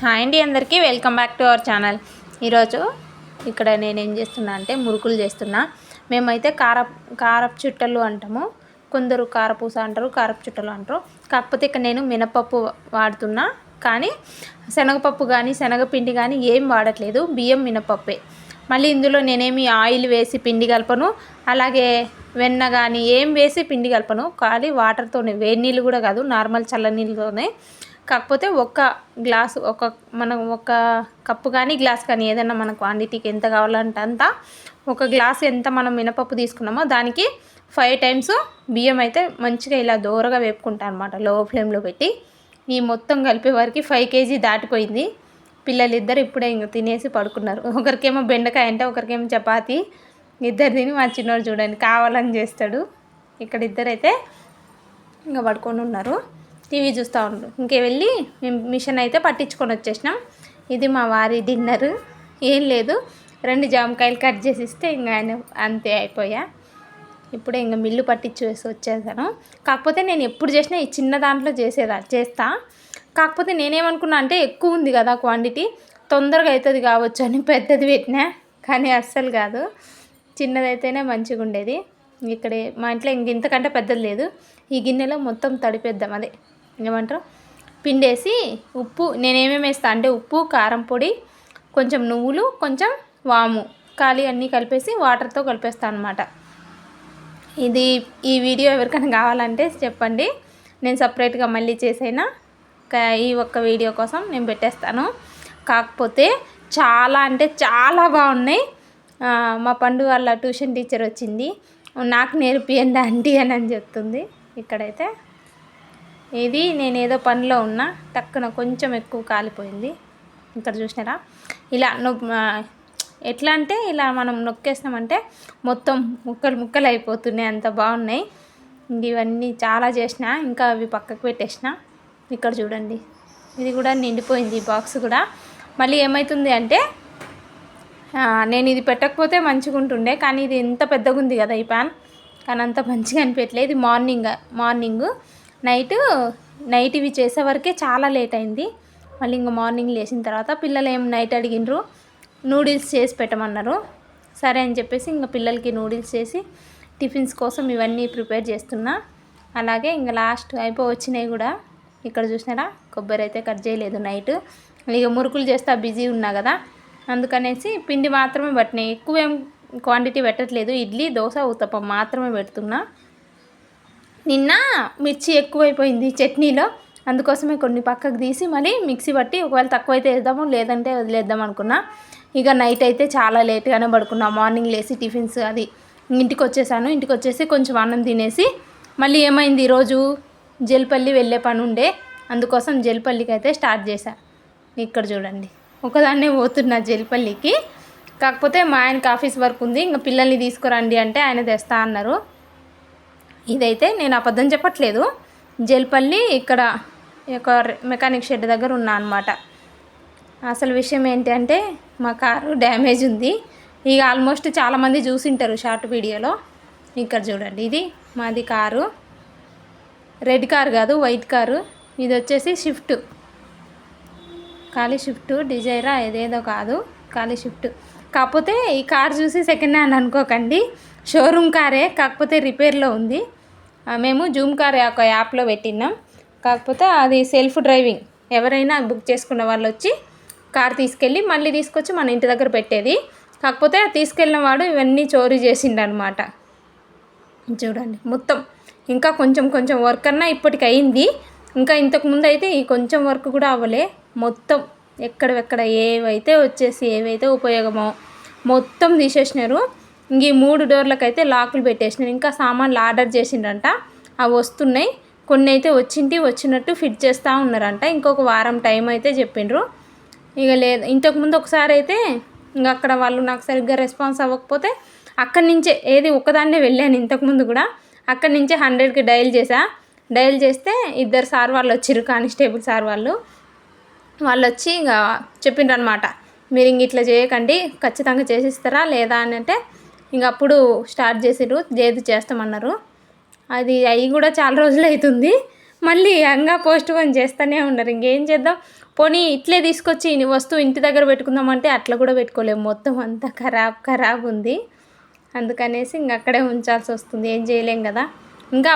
Hi అండి, అందరికీ welcome back to our channel. ఈరోజు ఇక్కడ నేనేం చేస్తున్నా అంటే మురుకులు చేస్తున్నా. మేమైతే కారపు చుట్టలు అంటాము, కొందరు కారపూస అంటారు, కారపు చుట్టలు అంటారు. కాకపోతే ఇక్కడ నేను మినపప్పు వాడుతున్నా, కానీ శనగపప్పు కానీ శనగపిండి కానీ ఏం వాడట్లేదు, బియ్యం మినపప్పే. మళ్ళీ ఇందులో నేనేమి ఆయిల్ వేసి పిండి కలపను, అలాగే వెన్న కానీ ఏం వేసి పిండి కలపను. ఖాళీ వాటర్తోనే, వేడి నీళ్ళు కూడా కాదు, నార్మల్ చల్ల నీళ్ళతోనే. కాకపోతే మనం ఒక కప్పు కానీ గ్లాస్ కానీ ఏదైనా మన క్వాంటిటీకి ఎంత కావాలంటే అంత, ఒక గ్లాస్ ఎంత మనం మినపప్పు తీసుకున్నామో దానికి 5 టైమ్స్ బియ్యం అయితే మంచిగా ఇలా దోరగా వేపుకుంటాను అనమాట, లో ఫ్లేమ్లో పెట్టి. ఈ మొత్తం కలిపే వరకు 5 kg దాటిపోయింది. పిల్లలిద్దరు ఇప్పుడే ఇంక తినేసి పడుకున్నారు. ఒకరికేమో బెండకాయ అంటే, ఒకరికేమో చపాతి. ఇద్దరు తిని మా చిన్నోడు చూడండి కావాలని చేస్తాడు. ఇక్కడ ఇద్దరైతే ఇంకా పడుకొని ఉన్నారు, టీవీ చూస్తూ ఉన్నారు. ఇంకే వెళ్ళి మేము మిషన్ అయితే పట్టించుకొని వచ్చేసినాం. ఇది మా వారి డిన్నర్. ఏం లేదు, 2 జామకాయలు కట్ చేసి ఇస్తే ఇంకా ఆయన అంతే అయిపోయా. ఇప్పుడే ఇంకా మిల్లు పట్టించి వేసి వచ్చేసాను. కాకపోతే నేను ఎప్పుడు చేసినా ఈ చిన్న దాంట్లో చేస్తా. కాకపోతే నేనేమనుకున్నా అంటే ఎక్కువ ఉంది కదా క్వాంటిటీ, తొందరగా అవుతుంది కావచ్చు అని పెద్దది పెట్టినా, కానీ అస్సలు కాదు, చిన్నదైతేనే మంచిగా ఉండేది. ఇక్కడే మా ఇంట్లో ఇంతకంటే పెద్దది లేదు. ఈ గిన్నెలో మొత్తం తడిపేద్దాం, అదే ఏమంటారు, పిండేసి ఉప్పు నేనేమేమి వేస్తా అంటే ఉప్పు, కారం పొడి, కొంచెం నువ్వులు, కొంచెం వాము, అన్నీ కలిపేసి వాటర్తో కలిపేస్తాను అనమాట. ఈ వీడియో ఎవరికైనా కావాలంటే చెప్పండి, నేను సపరేట్గా మళ్ళీ చేసైనా ఈ ఒక్క వీడియో కోసం నేను పెట్టేస్తాను. కాకపోతే చాలా అంటే చాలా బాగున్నాయి. మా పండు వాళ్ళ ట్యూషన్ టీచర్ వచ్చింది, నాకు నేర్పియండి ఆంటీ అని చెప్తుంది. ఇక్కడైతే ఇది నేను ఏదో పనిలో ఉన్నా, టక్కున కొంచెం ఎక్కువ కాలిపోయింది. ఇక్కడ చూసినారా, ఇలా ఎట్లా అంటే ఇలా మనం నొక్కేస్తామంటే మొత్తం ముక్కలు అయిపోతున్నాయి, అంత బాగున్నాయి. ఇవన్నీ చాలా చేసిన, ఇంకా అవి పక్కకు పెట్టేసిన. ఇక్కడ చూడండి, ఇది కూడా నిండిపోయింది, ఈ బాక్స్ కూడా. మళ్ళీ ఏమవుతుంది అంటే, నేను ఇది పెట్టకపోతే మంచిగా ఉంటుండే, కానీ ఇది ఎంత పెద్దగా ఉంది కదా ఈ ప్యాన్, కానీ అంత మంచిగా అనిపించలేదు. ఇది మార్నింగ్ నైట్ ఇవి చేసే వరకే చాలా లేట్ అయింది. మళ్ళీ ఇంకా మార్నింగ్ లేచిన తర్వాత పిల్లలు ఏం నైట్ అడిగినరు, నూడిల్స్ చేసి పెట్టమన్నారు. సరే అని చెప్పేసి ఇంకా పిల్లలకి నూడిల్స్ చేసి టిఫిన్స్ కోసం ఇవన్నీ ప్రిపేర్ చేస్తున్నా. అలాగే ఇంకా లాస్ట్ వచ్చినాయి కూడా. ఇక్కడ చూసినారా, కొబ్బరి అయితే కట్ చేయలేదు నైట్. ఇక మురుకులు చేస్తా బిజీ ఉన్నా కదా, అందుకనేసి పిండి మాత్రమే పట్టినాయి, ఎక్కువ ఏం క్వాంటిటీ పెట్టట్లేదు. ఇడ్లీ, దోశ, ఉత్తప్పం మాత్రమే పెడుతున్నా. నిన్న మిర్చి ఎక్కువైపోయింది చట్నీలో, అందుకోసమే కొన్ని పక్కకు తీసి మళ్ళీ మిక్సీ పట్టి ఒకవేళ తక్కువైతే వేద్దాము, లేదంటే వదిలేద్దాం అనుకున్నా. ఇక నైట్ అయితే చాలా లేట్గానే పడుకున్నా. మార్నింగ్ లేసి టిఫిన్స్ అది ఇంటికి వచ్చేసాను. ఇంటికి వచ్చేసి కొంచెం అన్నం తినేసి మళ్ళీ ఏమైంది, ఈరోజు జల్పల్లి వెళ్ళే పని ఉండే, అందుకోసం జల్పల్లికి అయితే స్టార్ట్ చేశా. ఇక్కడ చూడండి, ఒకదాన్నే పోతున్నా జల్పల్లికి. కాకపోతే మా ఆయనకి ఆఫీస్ వర్క్ ఉంది, ఇంకా పిల్లల్ని తీసుకురండి అంటే ఆయన తెస్తా అన్నారు. ఇదైతే నేను అబద్ధం చెప్పట్లేదు, జల్పల్లి ఇక్కడ ఒక మెకానిక్ షెడ్ దగ్గర ఉన్నా అనమాట. అసలు విషయం ఏంటి అంటే, మా కారు డ్యామేజ్ ఉంది. ఇక ఆల్మోస్ట్ చాలామంది చూసింటారు షార్ట్ వీడియోలో. ఇక్కడ చూడండి, ఇది మాది కారు, రెడ్ కారు కాదు, వైట్ కారు. ఇది వచ్చేసి షిఫ్ట్, ఖాళీ షిఫ్ట్, డిజైరా ఏదేదో కాదు, ఖాళీ షిఫ్ట్. కాకపోతే ఈ కార్ చూసి సెకండ్ హ్యాండ్ అనుకోకండి, షోరూమ్ కారే, కాకపోతే రిపేర్లో ఉంది. మేము జూమ్ కార్ ఒక యాప్లో పెట్టినాం, కాకపోతే అది సెల్ఫ్ డ్రైవింగ్. ఎవరైనా బుక్ చేసుకున్న వాళ్ళు వచ్చి కార్ తీసుకెళ్ళి మళ్ళీ తీసుకొచ్చి మన ఇంటి దగ్గర పెట్టేది. కాకపోతే తీసుకెళ్ళిన వాడు ఇవన్నీ చోరీ చేసిండనమాట. చూడండి మొత్తం, ఇంకా కొంచెం వర్క్ అన్నా ఇప్పటికి అయింది. ఇంకా ఇంతకుముందు అయితే ఈ కొంచెం వర్క్ కూడా అవ్వలే. మొత్తం ఎక్కడెక్కడ ఏవైతే ఉపయోగమో మొత్తం తీసేసినారు. ఇంక ఈ 3 డోర్లకైతే లాకులు పెట్టేసినారు. ఇంకా సామాన్లు ఆర్డర్ చేసిండ్రంట, అవి వస్తున్నాయి. కొన్ని అయితే వచ్చినట్టు ఫిట్ చేస్తూ ఉన్నారంట. ఇంకొక వారం టైం అయితే చెప్పిండ్రు. ఇక లేదు, ఇంతకుముందు ఒకసారి అయితే ఇంకా అక్కడ వాళ్ళు నాకు సరిగ్గా రెస్పాన్స్ అవ్వకపోతే అక్కడి నుంచే ఒక్కదాన్నే వెళ్ళాను. ఇంతకుముందు కూడా అక్కడి నుంచే 100కి డయల్ చేస్తే 2 సార్ వాళ్ళు వచ్చారు, కానిస్టేబుల్ సార్ వాళ్ళు వచ్చి ఇంకా చెప్పిండ్రు అనమాట, మీరు ఇంక ఇట్లా చేయకండి, ఖచ్చితంగా చేసిస్తారా లేదా అని అంటే, ఇంక అప్పుడు స్టార్ట్ చేసిర్రు, చేస్తామన్నారు. అది అవి కూడా చాలా రోజులు అవుతుంది. మళ్ళీ ఇంకా పోస్ట్ పోన్ చేస్తూనే ఉన్నారు. ఇంకేం చేద్దాం, పోనీ ఇట్లే తీసుకొచ్చి వస్తువు ఇంటి దగ్గర పెట్టుకుందామంటే అట్లా కూడా పెట్టుకోలేము, మొత్తం అంతా ఖరాబ్ ఉంది. అందుకనేసి ఇంక అక్కడే ఉంచాల్సి వస్తుంది, ఏం చేయలేం కదా. ఇంకా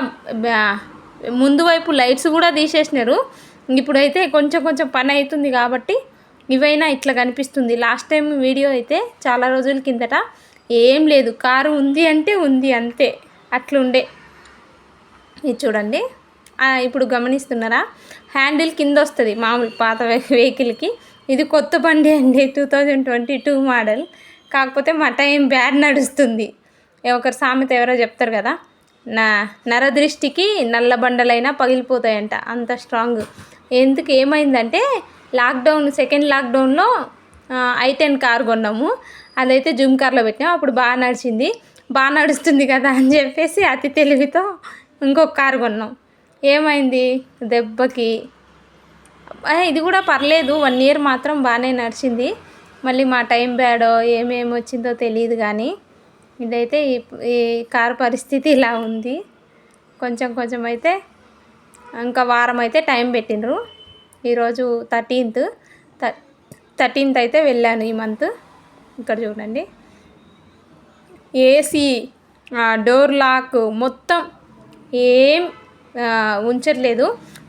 ముందు వైపు లైట్స్ కూడా తీసేసినారు. ఇప్పుడైతే కొంచెం పని అవుతుంది కాబట్టి ఇవైనా ఇట్లా కనిపిస్తుంది. లాస్ట్ టైం వీడియో అయితే చాలా రోజుల కిందట ఏం లేదు, కారు ఉంది అంటే ఉంది అంతే, అట్లుండే. ఇది చూడండి, ఇప్పుడు గమనిస్తున్నారా, హ్యాండిల్ కింద వస్తుంది మామూలు పాత వెహికల్కి. ఇది కొత్త బండి అండి, 2022 మోడల్. కాకపోతే మా టైం బ్యాడ్ నడుస్తుంది. ఒకరు సామెత ఎవరో చెప్తారు కదా, నరదృష్టికి నల్ల బండలైనా పగిలిపోతాయంట, అంత స్ట్రాంగ్. ఎందుకు ఏమైందంటే సెకండ్ లాక్డౌన్లో i10 కారు కొన్నాము. అదైతే జూమ్ కార్లో పెట్టినాము. అప్పుడు బాగా నడుస్తుంది కదా అని చెప్పేసి అతి తెలివితో ఇంకొక కారు కొన్నాం. ఏమైంది దెబ్బకి, ఇది కూడా పర్లేదు, 1 ఇయర్ మాత్రం బాగానే నడిచింది. మళ్ళీ మా టైం బ్యాడో ఏమేమి వచ్చిందో తెలియదు కానీ ఇదైతే ఈ కారు పరిస్థితి ఇలా ఉంది. కొంచెం అయితే ఇంకా వారం అయితే టైం పెట్టిండ్రు. ఈరోజు 13th అయితే వెళ్ళాను ఈ మంత్. ఇక్కడ చూడండి, ఏసీ, డోర్ లాక్ మొత్తం ఏం ఉంచట్లేదు,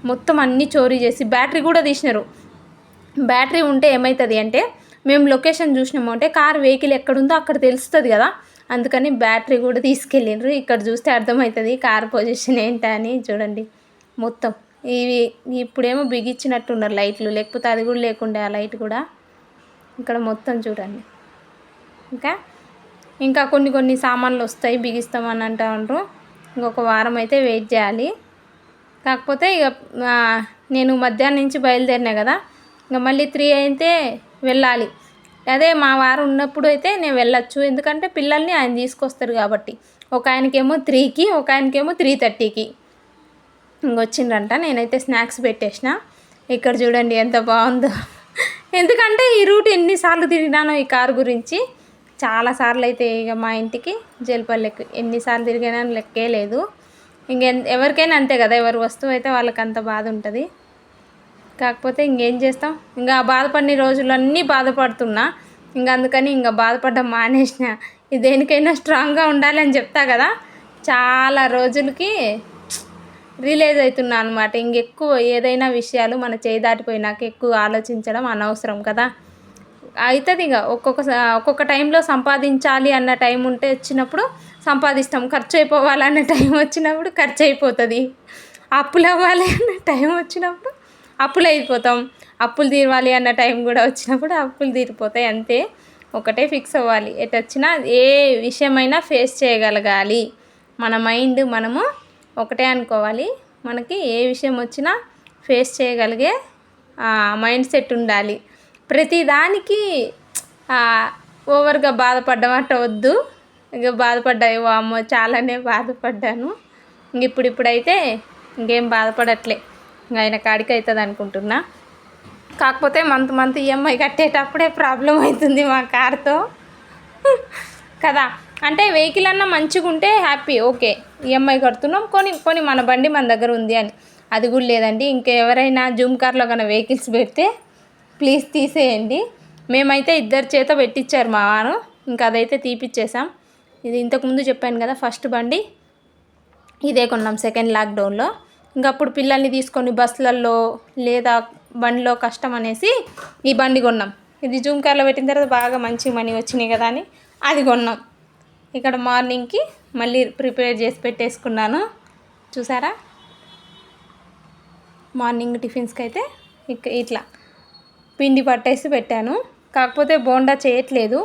మొత్తం అన్నీ చోరీ చేసి బ్యాటరీ కూడా తీసినారు. బ్యాటరీ ఉంటే ఏమవుతుంది అంటే, మేము లొకేషన్ చూసినాము అంటే కార్ వెహికల్ ఎక్కడుందో అక్కడ తెలుస్తుంది కదా, అందుకని బ్యాటరీ కూడా తీసుకెళ్ళిండ్రు. ఇక్కడ చూస్తే అర్థమవుతుంది కార్ పొజిషన్ ఏంటని. చూడండి మొత్తం ఇవి ఇప్పుడేమో బిగించినట్టున్నారు లైట్లు, లేకపోతే అది కూడా లేకుండే ఆ లైట్ కూడా. ఇక్కడ మొత్తం చూడండి. ఇంకా కొన్ని సామాన్లు వస్తాయి, బిగిస్తామని అంటూ ఉంటారు. ఇంకొక వారం అయితే వెయిట్ చేయాలి. కాకపోతే ఇక నేను మధ్యాహ్నం నుంచి బయలుదేరినా కదా, ఇంకా మళ్ళీ 3 అయితే వెళ్ళాలి. అదే మా వారు ఉన్నప్పుడు అయితే నేను వెళ్ళొచ్చు, ఎందుకంటే పిల్లల్ని ఆయన తీసుకొస్తారు కాబట్టి. ఒక ఆయనకేమో 3కి, ఒక ఆయనకేమో 3:30కి ఇంకొచ్చిండ్రంట. నేనైతే స్నాక్స్ పెట్టేసిన. ఇక్కడ చూడండి ఎంత బాగుందో. ఎందుకంటే ఈ రూట్ ఎన్నిసార్లు తిరిగినానో ఈ కారు గురించి, చాలాసార్లు అయితే ఇక మా ఇంటికి జల్పల్లెకి ఎన్నిసార్లు తిరిగినానో లెక్కే లేదు. ఎవరికైనా అంతే కదా, ఎవరి వస్తువు అయితే వాళ్ళకి అంత బాధ ఉంటుంది. కాకపోతే ఇంకేం చేస్తాం, ఇంకా బాధపడిన రోజులన్నీ బాధపడుతున్నా. అందుకని బాధపడడం మానేసిన. దేనికైనా స్ట్రాంగ్గా ఉండాలని చెప్తా కదా, చాలా రోజులకి రిలీజ్ అవుతున్నా అనమాట. ఇంకెక్కువ ఏదైనా విషయాలు మన చేయి దాటిపోయినాక ఎక్కువ ఆలోచించడం అనవసరం కదా. అవుతుంది ఇక ఒక్కొక్క టైంలో సంపాదించాలి అన్న టైం వచ్చినప్పుడు సంపాదిస్తాం, ఖర్చు అయిపోవాలన్న టైం వచ్చినప్పుడు ఖర్చు అయిపోతుంది, అప్పులు అవ్వాలి అన్న టైం వచ్చినప్పుడు అప్పులు అయిపోతాం, అప్పులు తీరవాలి అన్న టైం కూడా వచ్చినప్పుడు అప్పులు తీరిపోతాయి. అంతే, ఒకటే ఫిక్స్ అవ్వాలి. ఎటు వచ్చినా ఏ విషయమైనా ఫేస్ చేయగలగాలి. మన మైండ్ మనము ఒకటే అనుకోవాలి. మనకి ఏ విషయం వచ్చినా ఫేస్ చేయగలిగే మైండ్ సెట్ ఉండాలి. ప్రతిదానికి ఓవర్గా బాధపడ్డమాట వద్దు. ఇక బాధపడ్డాయి అమ్మో, చాలానే బాధపడ్డాను. ఇప్పుడైతే ఇంకేం బాధపడట్లే, ఆయన కాడికి అవుతుంది అనుకుంటున్నా. కాకపోతే మంత్ ఈఎంఐ కట్టేటప్పుడే ప్రాబ్లం అవుతుంది మా కార్తో కదా. అంటే వెహికల్ అన్నా మంచిగా ఉంటే హ్యాపీ, ఓకే ఈఎంఐ కడుతున్నాం, కొని మన బండి మన దగ్గర ఉంది అని. అది కూడా లేదండి. ఇంకెవరైనా జూమ్ కార్లో కన్నా వెహికల్స్ పెడితే ప్లీజ్ తీసేయండి. మేమైతే 2 చేత పెట్టించారు మా వారు, ఇంకా అదైతే తీపిచ్చేసాం. ఇది ఇంతకుముందు చెప్పాను కదా, ఫస్ట్ బండి ఇదే కొన్నాం సెకండ్ లాక్డౌన్లో. అప్పుడు పిల్లల్ని తీసుకొని బస్సులలో లేదా బండిలో కష్టం అనేసి ఈ బండి కొన్నాం. ఇది జూమ్ కార్లో పెట్టిన తర్వాత బాగా మంచి మనీ వచ్చినాయి కదా అని అది కొన్నాం. ఇక్కడ మార్నింగ్కి మళ్ళీ ప్రిపేర్ చేసి పెట్టేసుకున్నాను, చూసారా. మార్నింగ్ టిఫిన్స్కి అయితే ఇట్లా పిండి పట్టేసి పెట్టాను. కాకపోతే బోండా చేయట్లేదు,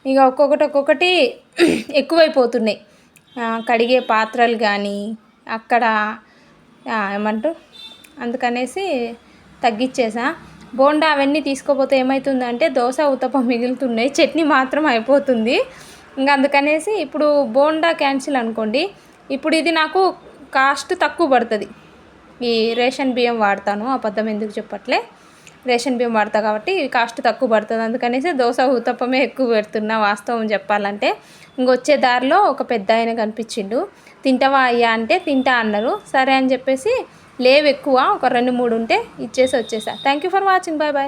ఇక ఒక్కొక్కటి ఎక్కువైపోతున్నాయి. కడిగే పాత్రలు కానీ అక్కడ ఏమంటారు, అందుకనేసి తగ్గించేసా. బోండా అవన్నీ తీసుకోపోతే ఏమవుతుందంటే దోశ ఉత్తప్పం మిగులుతున్నాయి, చట్నీ మాత్రం అయిపోతుంది. అందుకనేసి ఇప్పుడు బోండా క్యాన్సిల్ అనుకోండి. ఇప్పుడు ఇది నాకు కాస్ట్ తక్కువ పడుతుంది. ఈ రేషన్ బియ్యం వాడతాను, అబద్ధం ఎందుకు చెప్పట్లే, రేషన్ బియ్యం వాడతా కాబట్టి కాస్ట్ తక్కువ పడుతుంది. అందుకనేసి దోశ ఉత్తప్పమే ఎక్కువ పెడుతున్నా వాస్తవం చెప్పాలంటే. ఇంకొచ్చే దారిలో ఒక పెద్ద ఆయన కనిపించిండు, తింటావా అయ్యా అంటే తింటా అన్నారు. సరే అని చెప్పేసి లేవు ఎక్కువ, ఒక 2-3 ఉంటే ఇచ్చేసి వచ్చేసా. Thank you for watching. Bye bye.